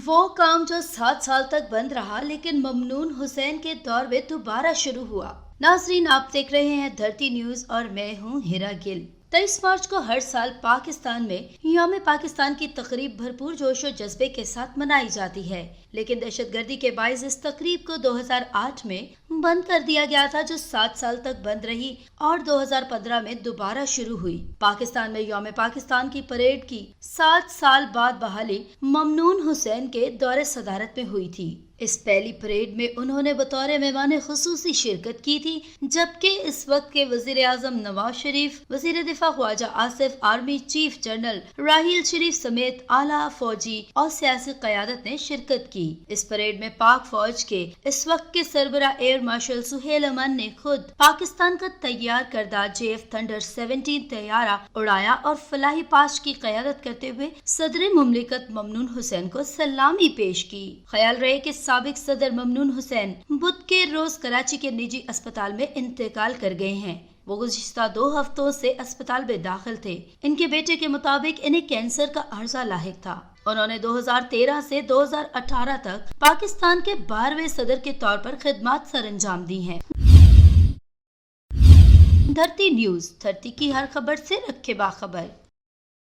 वो काम जो 7 साल तक बंद रहा लेकिन ममनून हुसैन के दौर में दोबारा शुरू हुआ। नाज़रीन, आप देख रहे हैं धरती न्यूज और मैं हूं हिरा गिल। 23 मार्च को हर साल पाकिस्तान में यौम पाकिस्तान की तकरीब भरपूर जोश और जज्बे के साथ मनाई जाती है, लेकिन दहशतगर्दी के बायस इस तकरीब को 2008 में बंद कर दिया गया था, जो 7 साल तक बंद रही और 2015 में दोबारा शुरू हुई। पाकिस्तान में यौम पाकिस्तान की परेड की 7 साल बाद बहाली ममनून हुसैन के दौरे सदारत में हुई थी। इस पहली परेड में उन्होंने बतौर मेहमान खुसूसी शिरकत की थी, जबकि इस वक्त के वजीर आजम नवाज शरीफ, वजीर दिफा Khawaja Asif, army chief general Raheel Sharif समेत आला फौजी और सियासी क़यादत ने शिरकत की। इस परेड में पाक फौज के इस वक्त के सरबरा एयर मार्शल सुहेल अमन ने खुद पाकिस्तान का तैयार करदा JF थंडर 17 तैयारा उड़ाया और फलाही पास की क़यादत करते हुए सदर मुमलिकत ममनून हुसैन को सलामी पेश की। ख्याल रहे कि साबिक सदर ममनून हुसैन बुध के रोज कराची के निजी अस्पताल में इंतकाल कर गए हैं। वो गुज़िश्ता 2 हफ्तों से अस्पताल में दाखिल थे। इनके बेटे के मुताबिक इन्हें कैंसर का अर्जा लाहिक था। उन्होंने 2013 से 2018 तक पाकिस्तान के 12वें सदर के तौर पर खिदमत सरअंजाम दी हैं। धरती न्यूज, धरती की हर खबर से रखे बाखबर।